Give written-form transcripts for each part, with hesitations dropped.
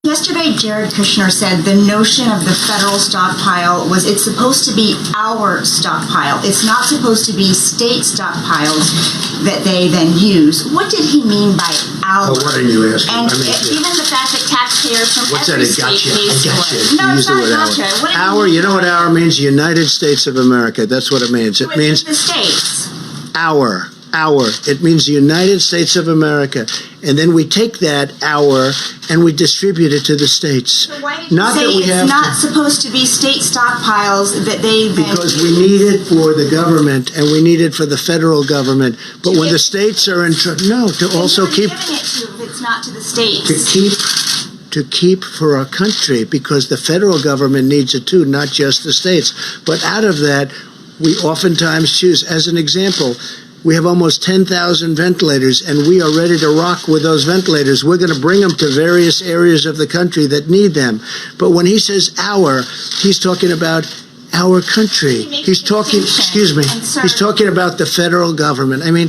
Yesterday, Jared Kushner said the notion of the federal stockpile was it's supposed to be our stockpile. It's not supposed to be state stockpiles that they then use. What did he mean by our? Oh, what are you asking? And even the fact that taxpayers from what's every that? state I pays got for you. it. No, You it's used the not word gotcha. our. What do Our, you know what our means? United States of America. That's what it means. It means the states. our. It means the United States of America. And then we take that our and we distribute it to the states. So why did you say it's not supposed to be state stockpiles that they then because we need it for the government and we need it for the federal government. But when the states are in trouble, no, to also keep giving it to if it's not to the states. to keep for our country, because the federal government needs it too, not just the states. But out of that, we oftentimes choose, as an example, we have almost 10,000 ventilators, and we are ready to rock with those ventilators. We're going to bring them to various areas of the country that need them. But when he says our, he's talking about our country. He's talking, he's talking about the federal government. I mean,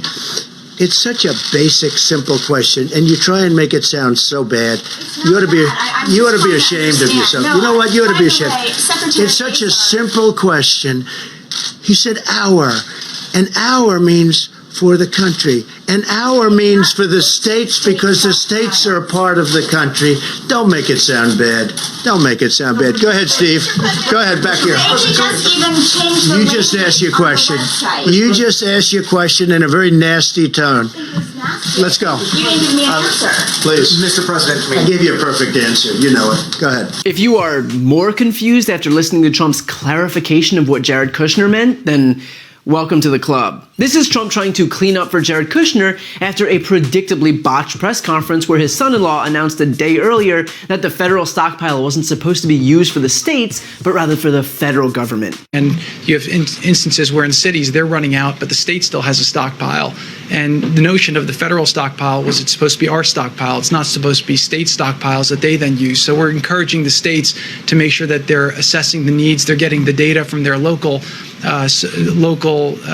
it's such a basic, simple question, and you try and make it sound so bad. You ought to be ashamed of yourself. You know what? You ought to be ashamed. It's such a simple question. He said our. And our means for the country. And our means for the states, because the states are a part of the country. Don't make it sound bad. Don't make it sound bad. Go ahead, Steve. Go ahead, back here. You just asked your question. You just asked your question in a very nasty tone. Let's go. You didn't give me an answer. Please. Mr. President, I gave you a perfect answer. You know it. Go ahead. If you are more confused after listening to Trump's clarification of what Jared Kushner meant, then welcome to the club. This is Trump trying to clean up for Jared Kushner after a predictably botched press conference where his son-in-law announced a day earlier that the federal stockpile wasn't supposed to be used for the states, but rather for the federal government. And you have instances where in cities they're running out, but the state still has a stockpile. And the notion of the federal stockpile was it's supposed to be our stockpile. It's not supposed to be state stockpiles that they then use. So we're encouraging the states to make sure that they're assessing the needs, they're getting the data from their local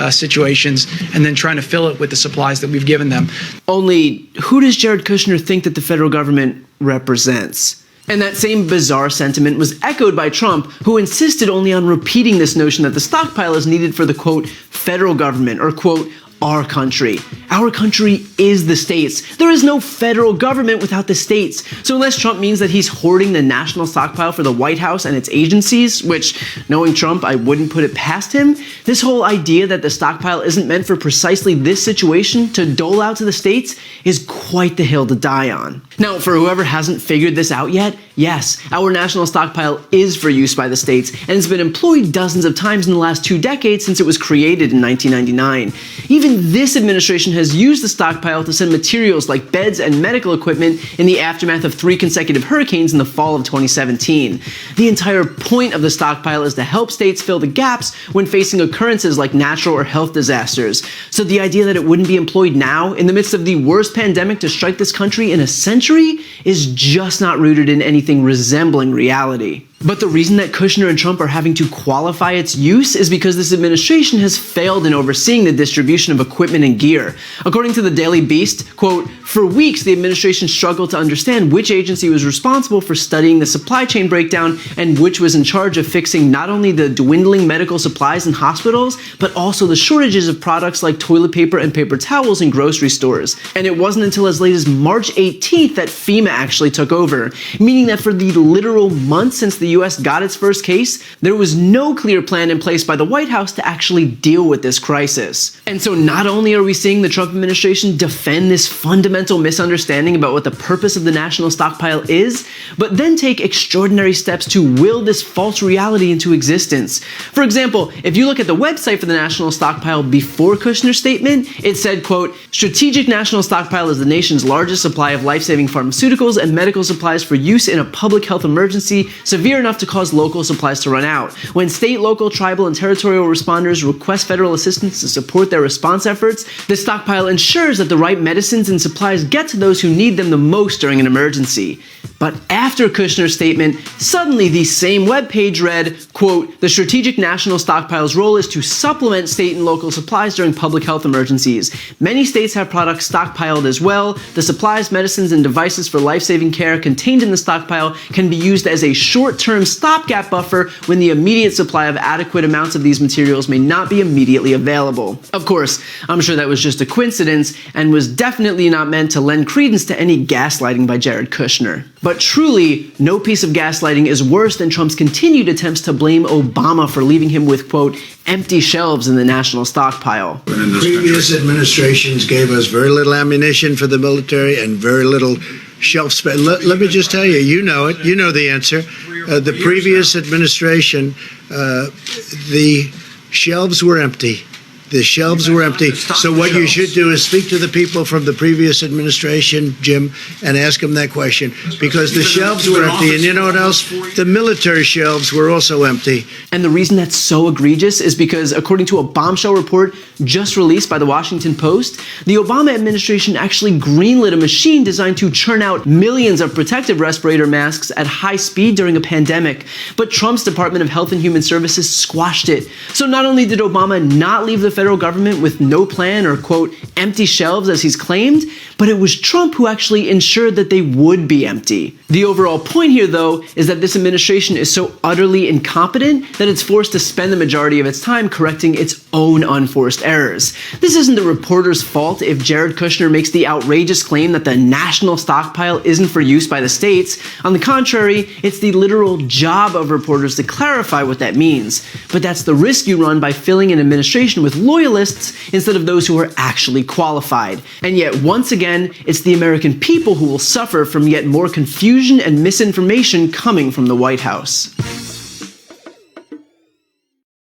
situations, and then trying to fill it with the supplies that we've given them. Only, who does Jared Kushner think that the federal government represents? And that same bizarre sentiment was echoed by Trump, who insisted only on repeating this notion that the stockpile is needed for the, quote, federal government, or, quote, our country. Our country is the states. There is no federal government without the states. So unless Trump means that he's hoarding the national stockpile for the White House and its agencies, which, knowing Trump, I wouldn't put it past him, this whole idea that the stockpile isn't meant for precisely this situation to dole out to the states is quite the hill to die on. Now, for whoever hasn't figured this out yet, yes, our national stockpile is for use by the states, and it's been employed dozens of times in the last 2 decades since it was created in 1999. Even this administration has used the stockpile to send materials like beds and medical equipment in the aftermath of 3 consecutive hurricanes in the fall of 2017. The entire point of the stockpile is to help states fill the gaps when facing occurrences like natural or health disasters. So the idea that it wouldn't be employed now, in the midst of the worst pandemic to strike this country in a century, is just not rooted in anything resembling reality. But the reason that Kushner and Trump are having to qualify its use is because this administration has failed in overseeing the distribution of equipment and gear. According to the Daily Beast, quote, for weeks the administration struggled to understand which agency was responsible for studying the supply chain breakdown and which was in charge of fixing not only the dwindling medical supplies in hospitals, but also the shortages of products like toilet paper and paper towels in grocery stores. And it wasn't until as late as March 18th that FEMA actually took over, meaning that for the literal months since the US got its first case, there was no clear plan in place by the White House to actually deal with this crisis. And so not only are we seeing the Trump administration defend this fundamental misunderstanding about what the purpose of the national stockpile is, but then take extraordinary steps to will this false reality into existence. For example, if you look at the website for the national stockpile before Kushner's statement, it said, quote, strategic national stockpile is the nation's largest supply of life-saving pharmaceuticals and medical supplies for use in a public health emergency, severe enough to cause local supplies to run out. When state, local, tribal, and territorial responders request federal assistance to support their response efforts, the stockpile ensures that the right medicines and supplies get to those who need them the most during an emergency. But after Kushner's statement, suddenly the same webpage read, quote, "The Strategic National Stockpile's role is to supplement state and local supplies during public health emergencies. Many states have products stockpiled as well. The supplies, medicines, and devices for life-saving care contained in the stockpile can be used as a short-term stopgap buffer when the immediate supply of adequate amounts of these materials may not be immediately available." Of course, I'm sure that was just a coincidence and was definitely not meant to lend credence to any gaslighting by Jared Kushner. But truly, no piece of gaslighting is worse than Trump's continued attempts to blame Obama for leaving him with, quote, "empty shelves in the national stockpile." Previous administrations gave us very little ammunition for the military and very little shelf space. Let me just tell you, you know it. You know the answer. The previous administration, the shelves were empty. The shelves were empty. So what you should do is speak to the people from the previous administration, Jim, and ask them that question. Because the shelves were empty. And you know what else? The military shelves were also empty. And the reason that's so egregious is because, according to a bombshell report just released by the Washington Post, the Obama administration actually greenlit a machine designed to churn out millions of protective respirator masks at high speed during a pandemic. But Trump's Department of Health and Human Services squashed it. So not only did Obama not leave the federal government with no plan or, quote, empty shelves as he's claimed, but it was Trump who actually ensured that they would be empty. The overall point here, though, is that this administration is so utterly incompetent that it's forced to spend the majority of its time correcting its own unforced errors. This isn't the reporter's fault if Jared Kushner makes the outrageous claim that the national stockpile isn't for use by the states. On the contrary, it's the literal job of reporters to clarify what that means. But that's the risk you run by filling an administration with loyalists instead of those who are actually qualified. And yet, once again, it's the American people who will suffer from yet more confusion and misinformation coming from the White House.